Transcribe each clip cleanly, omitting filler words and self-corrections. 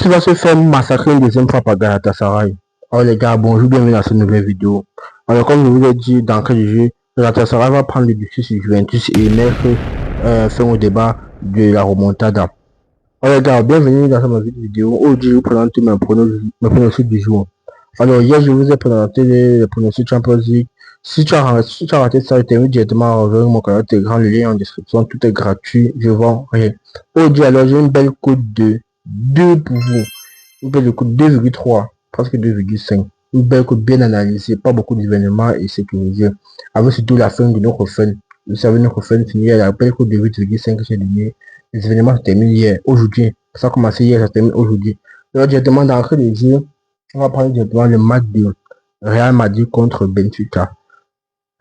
qui va se faire massacrer une deuxième fois par Galatasaray. Alors les gars, bonjour, bienvenue dans cette nouvelle vidéo. Alors comme je vous l'ai dit d'entrée du jeu, Galatasaray va prendre le dessus sur Juventus et mettre fin au débat de la remontada. Alors les gars, bienvenue dans cette vidéo. Aujourd'hui, je vous présente mes pronostics du jour. Alors hier, je vous ai présenté les pronostics Champions League. Si tu as raté ça, je t'invite directement à rejoindre mon canal Telegram, le lien en description, tout est gratuit, je vends rien. Aujourd'hui, alors j'ai une belle cote de 2 pour vous. Une belle cote 2,3, presque 2,5. Une belle cote bien analysée, pas beaucoup d'événements et sécurisée. Avec surtout la fin de notre fin. Vous savez, notre fin finit la belle cote de 8,5 que j'ai donné. Les événements se terminent hier, aujourd'hui. Ça a commencé hier, ça se termine aujourd'hui. Alors directement dans l'entrée du jeu, on va prendre directement le match de Real Madrid contre Benfica.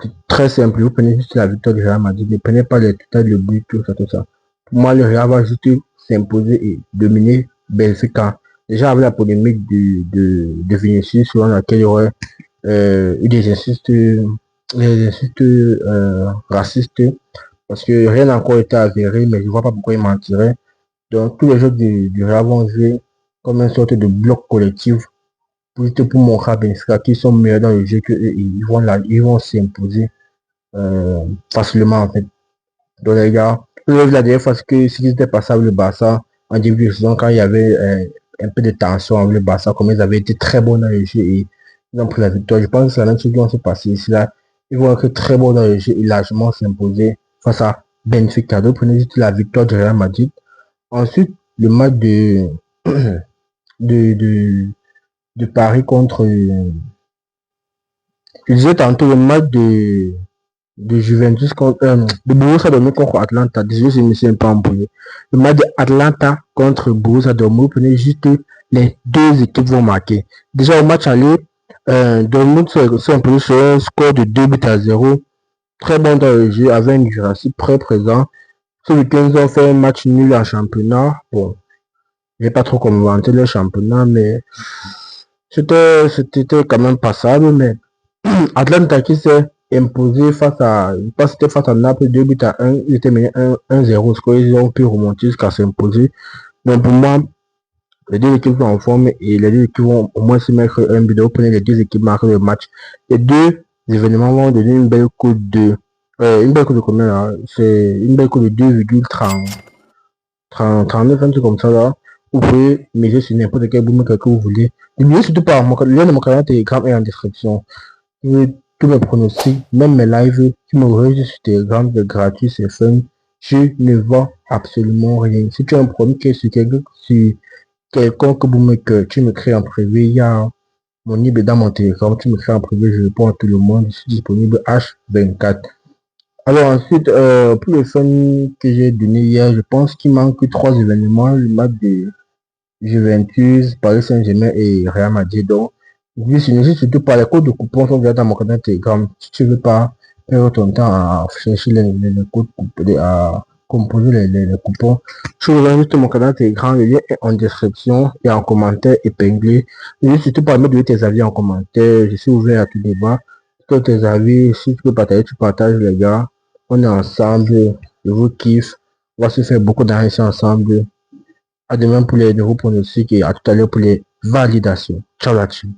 C'est très simple, vous prenez juste la victoire du Real Madrid, ne prenez pas les total de but, tout ça. Pour moi, le Real va juste s'imposer et dominer Benfica. Déjà avec la polémique de Vinicius, selon laquelle il y aurait eu des insultes racistes, parce que rien n'a encore été avéré, mais je ne vois pas pourquoi il mentirait. Donc tous les joueurs du Real vont jouer comme une sorte de bloc collectif juste pour montrer à Benfica qu'ils sont meilleurs dans le jeu que ils vont s'imposer facilement en fait. Donc les gars, la dernière fois que si c'était passé avec le Barça en début de saison, quand il y avait un peu de tension avec le Barça, comme ils avaient été très bons dans le jeu et ils ont pris la victoire. Je pense que c'est la même chose qui va se passer ici là. Ils vont être très bons dans le jeu et largement s'imposer face à Benfica. Donc prenez juste la victoire du Real Madrid. Ensuite, le match de Paris contre je disais tantôt le match de Juventus contre de Borussia Dortmund contre Atlanta. Désolé, je me suis un peu embrouillé. Le match de Atlanta contre Borussia Dortmund, prenez juste les deux équipes vont marquer. Déjà au match aller, Dortmund s'est imposé sur un score de 2-0. Très bon dans le jeu, avec un Jurassic très présent. Ce week-end, ils ont fait un match nul en championnat. Bon, j'ai pas trop commenté le championnat, mais c'était quand même passable, mais Atlanta qui s'est imposé face à, je pense que c'était face à Naples, 2-1, ils étaient menés 1-0, ce qu'ils ont pu remonter jusqu'à s'imposer. Donc pour moi, les deux équipes sont en forme et les deux équipes vont au moins se mettre un but. Vous prenez les deux équipes marquent le match. Les deux événements vont donner une belle cote de, combien là? C'est une belle cote de 2,39, un truc comme ça là. Vous pouvez miser sur n'importe quel bookmaker que vous voulez. N'oubliez surtout pas, le lien de mon canal Telegram est en description. Tous mes pronostics, même mes lives, tu me rejoins sur Telegram, c'est gratuit, c'est fun. Je ne vends absolument rien. Si tu as un problème qui est sur quelconque bookmaker, tu me crées en privé. Il y a mon email dans mon Telegram, tu me crées en privé, je réponds à tout le monde. Je suis disponible H24. Alors ensuite, pour le fun que j'ai donné hier, je pense qu'il manque 3 événements. Le match de Juventus, Paris Saint-Germain et Real Madrid. Donc, oui, sinon, surtout par les codes de coupons sont déjà dans mon canal Telegram. Si tu veux pas perdre ton temps à chercher les codes, à composer les coupons, tu rejoins juste mon canal Telegram. Le lien est en description et en commentaire épinglé. Et surtout pas mettre tes avis en commentaire. Je suis ouvert à tout débat. Tous tes avis, si tu peux partager, tu partages les gars. On est ensemble. Je vous kiffe. On va se faire beaucoup d'argent ensemble. À demain pour les nouveaux pronostics et à tout à l'heure pour les validations. Ciao la team.